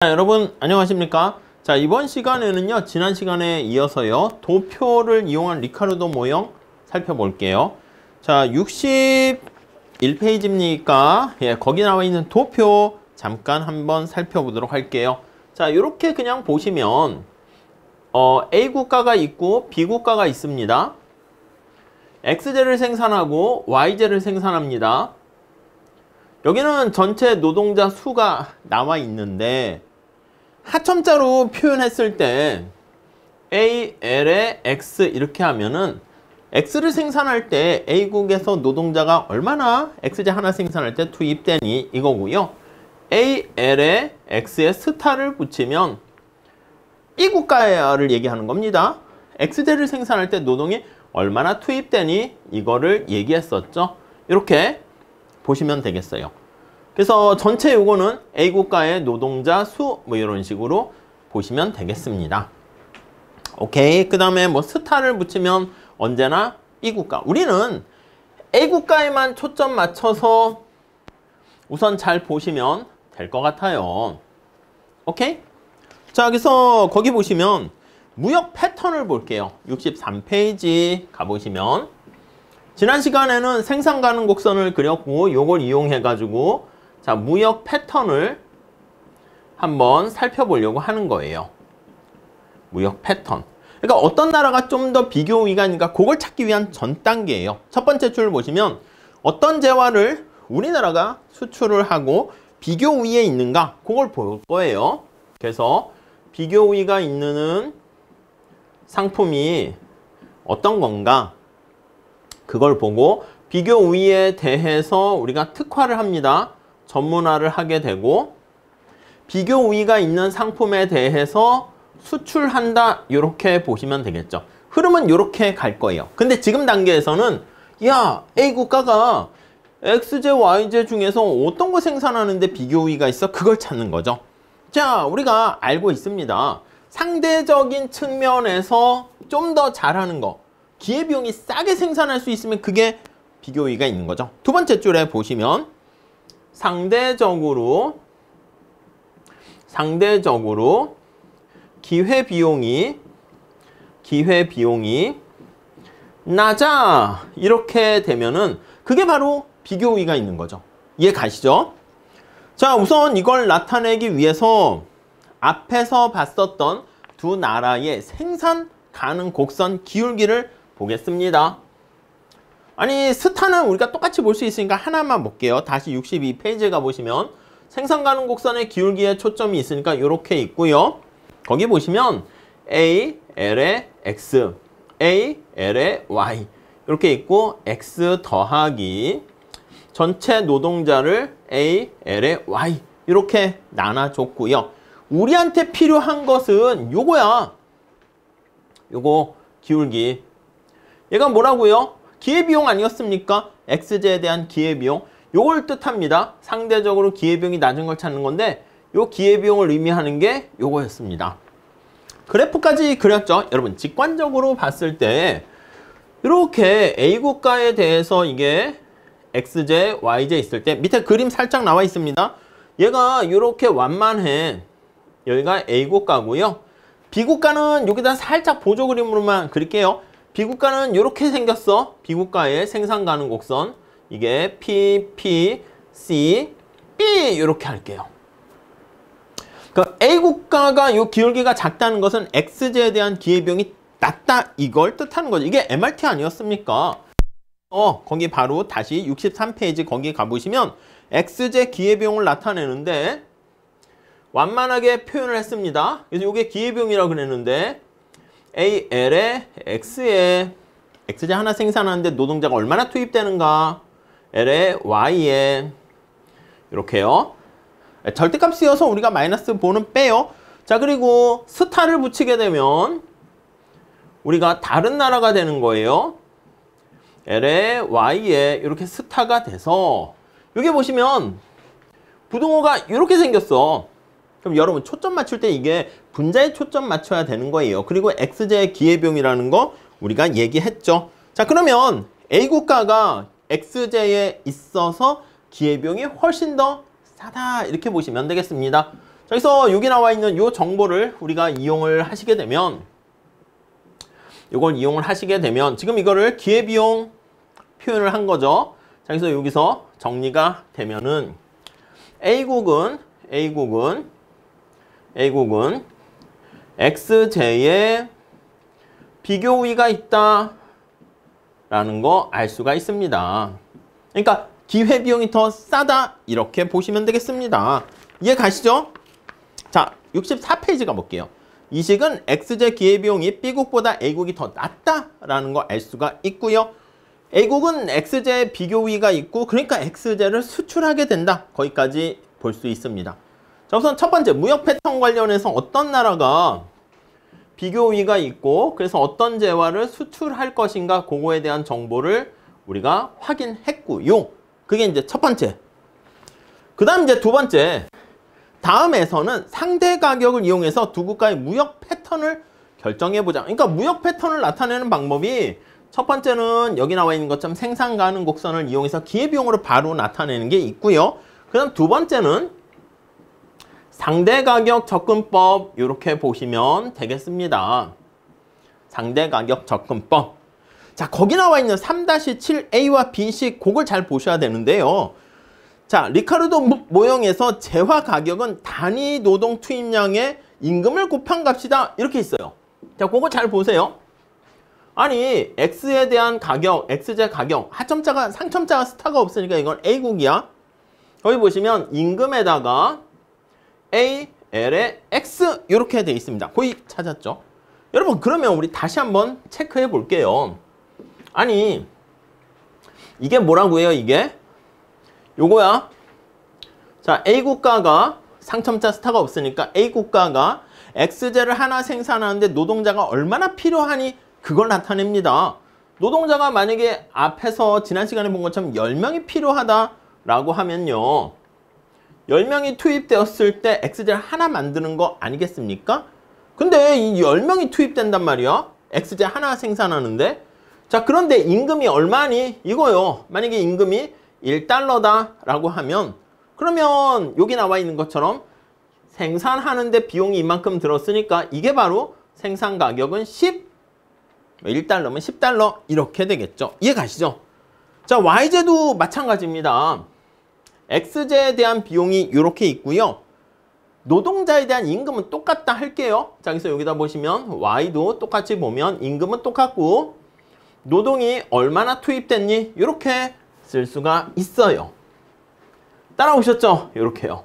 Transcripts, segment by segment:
자, 여러분 안녕하십니까? 자, 이번 시간에는요, 지난 시간에 이어서요, 도표를 이용한 리카르도 모형 살펴볼게요. 자, 61페이지입니까? 예, 거기 나와 있는 도표 잠깐 한번 살펴보도록 할게요. 자, 이렇게 그냥 보시면 A 국가가 있고 B 국가가 있습니다. X제를 생산하고 Y제를 생산합니다. 여기는 전체 노동자 수가 나와 있는데 하첨자로 표현했을 때 A, L에 X 이렇게 하면은 X를 생산할 때 A국에서 노동자가 얼마나 X제 하나 생산할 때 투입되니 이거고요. A, L에 X에 스타를 붙이면 B국가를 얘기하는 겁니다. X제를 생산할 때 노동이 얼마나 투입되니 이거를 얘기했었죠. 이렇게 보시면 되겠어요. 그래서 전체 요거는 A국가의 노동자 수 뭐 이런 식으로 보시면 되겠습니다. 오케이. 그 다음에 뭐 스타를 붙이면 언제나 B국가. 우리는 A국가에만 초점 맞춰서 우선 잘 보시면 될 것 같아요. 오케이? 자, 그래서 거기 보시면 무역 패턴을 볼게요. 63페이지 가보시면 지난 시간에는 생산 가능 곡선을 그렸고 요걸 이용해 가지고 자, 무역 패턴을 한번 살펴보려고 하는 거예요. 무역 패턴. 그러니까 어떤 나라가 좀 더 비교 우위가 있는가 그걸 찾기 위한 전 단계예요. 첫 번째 줄 보시면 어떤 재화를 우리나라가 수출을 하고 비교 우위에 있는가 그걸 볼 거예요. 그래서 비교 우위가 있는 상품이 어떤 건가 그걸 보고 비교 우위에 대해서 우리가 특화를 합니다. 전문화를 하게 되고 비교 우위가 있는 상품에 대해서 수출한다 이렇게 보시면 되겠죠. 흐름은 이렇게 갈 거예요. 근데 지금 단계에서는 야, A국가가 X제, Y제 중에서 어떤 거 생산하는데 비교 우위가 있어? 그걸 찾는 거죠. 자, 우리가 알고 있습니다. 상대적인 측면에서 좀 더 잘하는 거 기회비용이 싸게 생산할 수 있으면 그게 비교 우위가 있는 거죠. 두 번째 줄에 보시면 상대적으로 기회비용이 낮아 이렇게 되면은 그게 바로 비교 우위가 있는 거죠. 이해 가시죠? 자, 우선 이걸 나타내기 위해서 앞에서 봤었던 두 나라의 생산 가능 곡선 기울기를 보겠습니다. 아니, 스타는 우리가 똑같이 볼 수 있으니까 하나만 볼게요. 다시 62페이지에 가보시면 생산 가능 곡선의 기울기에 초점이 있으니까 이렇게 있고요. 거기 보시면 A, L에 X, A, L에 Y 이렇게 있고 X 더하기 전체 노동자를 A, L에 Y 이렇게 나눠줬고요. 우리한테 필요한 것은 요거야. 요거 기울기. 얘가 뭐라고요? 기회비용 아니었습니까? X제에 대한 기회비용. 요걸 뜻합니다. 상대적으로 기회비용이 낮은 걸 찾는 건데 요 기회비용을 의미하는 게 요거였습니다. 그래프까지 그렸죠? 여러분 직관적으로 봤을 때 이렇게 A국가에 대해서 이게 X제, Y제 있을 때 밑에 그림 살짝 나와 있습니다. 얘가 이렇게 완만해. 여기가 A국가고요. B국가는 여기다 살짝 보조 그림으로만 그릴게요. B국가는 이렇게 생겼어. B국가의 생산 가능 곡선. 이게 P, P, C, B 이렇게 할게요. 그러니까 A국가가 이 기울기가 작다는 것은 X제에 대한 기회비용이 낮다 이걸 뜻하는 거죠. 이게 MRT 아니었습니까? 거기 바로 다시 63페이지 거기 가보시면 X제 기회비용을 나타내는데 완만하게 표현을 했습니다. 그래서 이게 기회비용이라고 그랬는데 A, L에 X에 X제 하나 생산하는데 노동자가 얼마나 투입되는가 L에 Y에 이렇게요. 절대값 쓰여서 우리가 마이너스 보는 빼요. 자, 그리고 스타를 붙이게 되면 우리가 다른 나라가 되는 거예요. L에 Y에 이렇게 스타가 돼서 여기 보시면 부등호가 이렇게 생겼어. 그럼 여러분 초점 맞출 때 이게 분자에 초점 맞춰야 되는 거예요. 그리고 X제의 기회비용이라는 거 우리가 얘기했죠. 자, 그러면 A국가가 X제에 있어서 기회비용이 훨씬 더 싸다 이렇게 보시면 되겠습니다. 그래서 여기 나와 있는 이 정보를 우리가 이용을 하시게 되면 지금 이거를 기회비용 표현을 한 거죠. 자, 그래서 여기서 정리가 되면은 A국은 XJ에 비교 우위가 있다 라는 거 알 수가 있습니다. 그러니까 기회비용이 더 싸다 이렇게 보시면 되겠습니다. 이해 가시죠? 자, 64페이지 가볼게요. 이 식은 XJ 기회비용이 B국보다 A국이 더 낮다라는 거 알 수가 있고요. A국은 XJ 비교 우위가 있고 그러니까 XJ를 수출하게 된다. 거기까지 볼 수 있습니다. 자, 우선 첫 번째 무역 패턴 관련해서 어떤 나라가 비교 우위가 있고 그래서 어떤 재화를 수출할 것인가 그거에 대한 정보를 우리가 확인했고요. 그게 이제 첫 번째. 그 다음 이제 두 번째. 다음에서는 상대 가격을 이용해서 두 국가의 무역 패턴을 결정해보자. 그러니까 무역 패턴을 나타내는 방법이 첫 번째는 여기 나와 있는 것처럼 생산 가능 곡선을 이용해서 기회비용으로 바로 나타내는 게 있고요. 그 다음 두 번째는 상대 가격 접근법 이렇게 보시면 되겠습니다. 상대 가격 접근법. 자, 거기 나와 있는 3-7A와 B식 그걸 잘 보셔야 되는데요. 자, 리카르도 모형에서 재화 가격은 단위 노동 투입량의 임금을 곱한 값이다. 이렇게 있어요. 자, 그거 잘 보세요. 아니, X에 대한 가격, XJ 가격, 하점자가, 상점자가 스타가 없으니까 이건 A국이야. 거기 보시면 임금에다가 A, L에 X 이렇게 돼 있습니다. 거의 찾았죠? 여러분, 그러면 우리 다시 한번 체크해 볼게요. 아니, 이게 뭐라고 해요, 이게? 요거야. 자, A국가가 상점자 스타가 없으니까 A국가가 XJ를 하나 생산하는데 노동자가 얼마나 필요하니 그걸 나타냅니다. 노동자가 만약에 앞에서 지난 시간에 본 것처럼 10명이 필요하다라고 하면요. 10명이 투입되었을 때 XJ를 하나 만드는 거 아니겠습니까? 근데 이 10명이 투입된단 말이야. XJ 하나 생산하는데. 자, 그런데 임금이 얼마니? 이거요. 만약에 임금이 1달러다 라고 하면 그러면 여기 나와 있는 것처럼 생산하는데 비용이 이만큼 들었으니까 이게 바로 생산 가격은 1달러면 10달러 이렇게 되겠죠. 이해 가시죠? 자, YJ도 마찬가지입니다. XJ에 대한 비용이 이렇게 있고요. 노동자에 대한 임금은 똑같다 할게요. 자, 그래서 여기다 보시면 Y도 똑같이 보면 임금은 똑같고 노동이 얼마나 투입됐니? 이렇게 쓸 수가 있어요. 따라오셨죠? 이렇게요.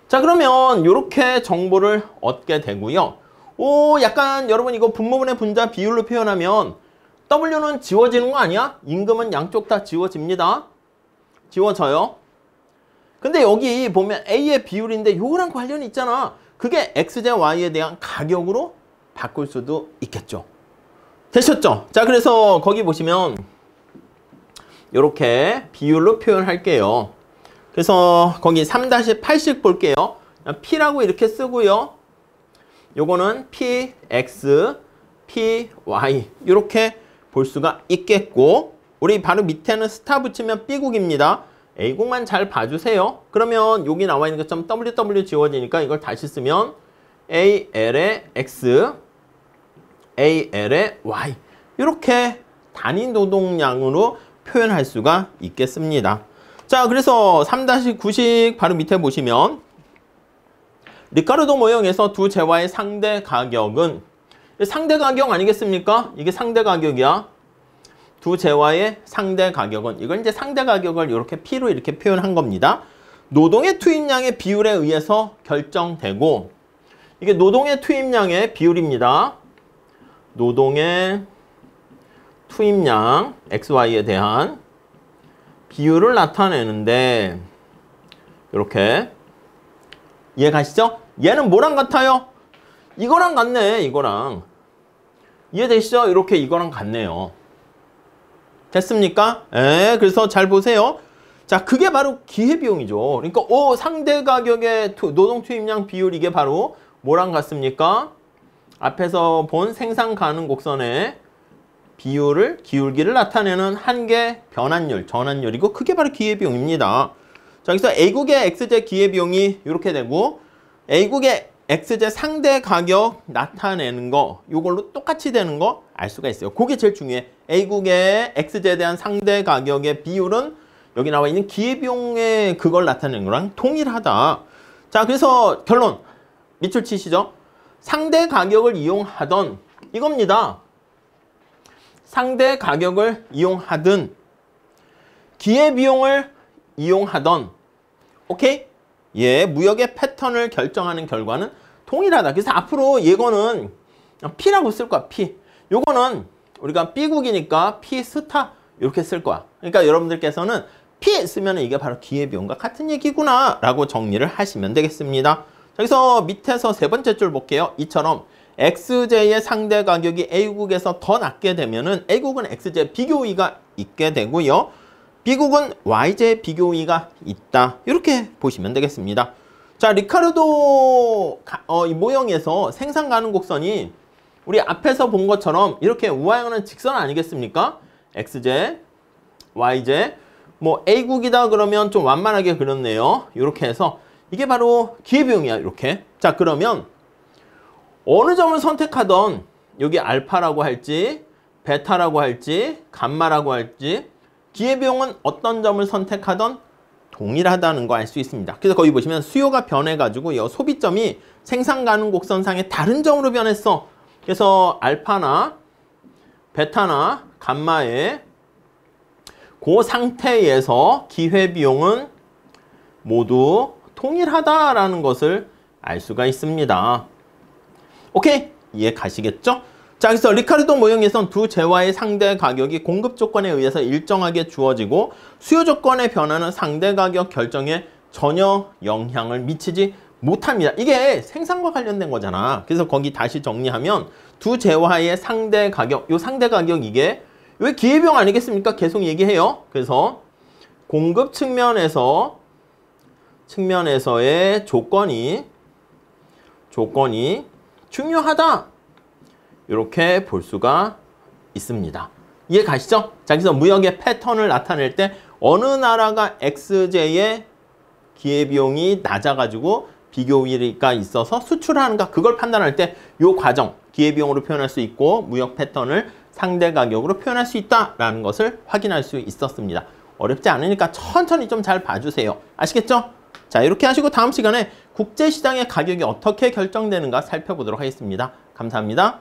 자, 그러면 이렇게 정보를 얻게 되고요. 오, 약간 여러분 이거 분모분의 분자 비율로 표현하면 W는 지워지는 거 아니야? 임금은 양쪽 다 지워집니다. 지워져요. 근데 여기 보면 A의 비율인데 요거랑 관련이 있잖아. 그게 XJ, Y에 대한 가격으로 바꿀 수도 있겠죠. 되셨죠? 자, 그래서 거기 보시면 이렇게 비율로 표현할게요. 그래서 거기 3-8씩 볼게요. P라고 이렇게 쓰고요. 요거는 PX, PY 이렇게 볼 수가 있겠고 우리 바로 밑에는 스타 붙이면 B국입니다. A국만 잘 봐주세요. 그러면 여기 나와 있는 것처럼 WW 지워지니까 이걸 다시 쓰면 AL의 X, AL의 Y 이렇게 단위 노동량으로 표현할 수가 있겠습니다. 자, 그래서 3-9식 바로 밑에 보시면 리카르도 모형에서 두 재화의 상대 가격은 상대 가격 아니겠습니까? 이게 상대 가격이야. 두 재화의 상대 가격은 이걸 이제 상대 가격을 이렇게 P로 이렇게 표현한 겁니다. 노동의 투입량의 비율에 의해서 결정되고 이게 노동의 투입량의 비율입니다. 노동의 투입량 XY에 대한 비율을 나타내는데 이렇게 이해 가시죠? 얘는 뭐랑 같아요? 이거랑 같네. 이거랑 이해되시죠? 이렇게 이거랑 같네요. 됐습니까? 그래서 잘 보세요. 자, 그게 바로 기회비용이죠. 그러니까 상대 가격의 노동 투입량 비율 이게 바로 뭐랑 같습니까? 앞에서 본 생산 가능 곡선의 비율을 기울기를 나타내는 한계 변환율, 전환율이고 그게 바로 기회비용입니다. 자, 그래서 A국의 XJ 기회비용이 이렇게 되고 A국의 X제 상대 가격 나타내는 거 이걸로 똑같이 되는 거 알 수가 있어요. 그게 제일 중요해. A국의 X제에 대한 상대 가격의 비율은 여기 나와 있는 기회비용의 그걸 나타내는 거랑 동일하다. 자, 그래서 결론 밑줄 치시죠. 상대 가격을 이용하던 이겁니다. 상대 가격을 이용하든 기회비용을 이용하던 오케이? 예, 무역의 패턴을 결정하는 결과는 동일하다. 그래서 앞으로 이거는 P라고 쓸 거야. P. 요거는 우리가 B국이니까 P 스타 이렇게 쓸 거야. 그러니까 여러분들께서는 P 쓰면 이게 바로 기회비용과 같은 얘기구나 라고 정리를 하시면 되겠습니다. 자, 그래서 밑에서 세 번째 줄 볼게요. 이처럼 XJ의 상대 가격이 A국에서 더 낮게 되면은 A국은 XJ 비교이가 있게 되고요. B국은 YJ 비교이가 있다. 이렇게 보시면 되겠습니다. 자, 리카르도 이 모형에서 생산 가능 곡선이 우리 앞에서 본 것처럼 이렇게 우하형은 직선 아니겠습니까? XJ, YJ, 뭐 A국이다 그러면 좀 완만하게 그렸네요. 이렇게 해서 이게 바로 기회비용이야. 이렇게. 자, 그러면 어느 점을 선택하던 여기 알파라고 할지 베타라고 할지 감마라고 할지 기회비용은 어떤 점을 선택하던 동일하다는 거 알 수 있습니다. 그래서 거기 보시면 수요가 변해가지고 이 소비점이 생산 가능 곡선상의 다른 점으로 변했어. 그래서 알파나 베타나 감마의 그 상태에서 기회비용은 모두 동일하다라는 것을 알 수가 있습니다. 오케이? 이해 가시겠죠? 자, 그래서 리카르도 모형에선 두 재화의 상대 가격이 공급 조건에 의해서 일정하게 주어지고 수요 조건의 변화는 상대 가격 결정에 전혀 영향을 미치지 못합니다. 이게 생산과 관련된 거잖아. 그래서 거기 다시 정리하면 두 재화의 상대 가격, 요 상대 가격 이게 왜 기회비용 아니겠습니까? 계속 얘기해요. 그래서 공급 측면에서의 조건이 중요하다. 이렇게 볼 수가 있습니다. 이해 가시죠? 자, 그래서 무역의 패턴을 나타낼 때 어느 나라가 XJ의 기회비용이 낮아가지고 비교이가 있어서 수출하는가 그걸 판단할 때 이 과정 기회비용으로 표현할 수 있고 무역 패턴을 상대 가격으로 표현할 수 있다라는 것을 확인할 수 있었습니다. 어렵지 않으니까 천천히 좀 잘 봐주세요. 아시겠죠? 자, 이렇게 하시고 다음 시간에 국제시장의 가격이 어떻게 결정되는가 살펴보도록 하겠습니다. 감사합니다.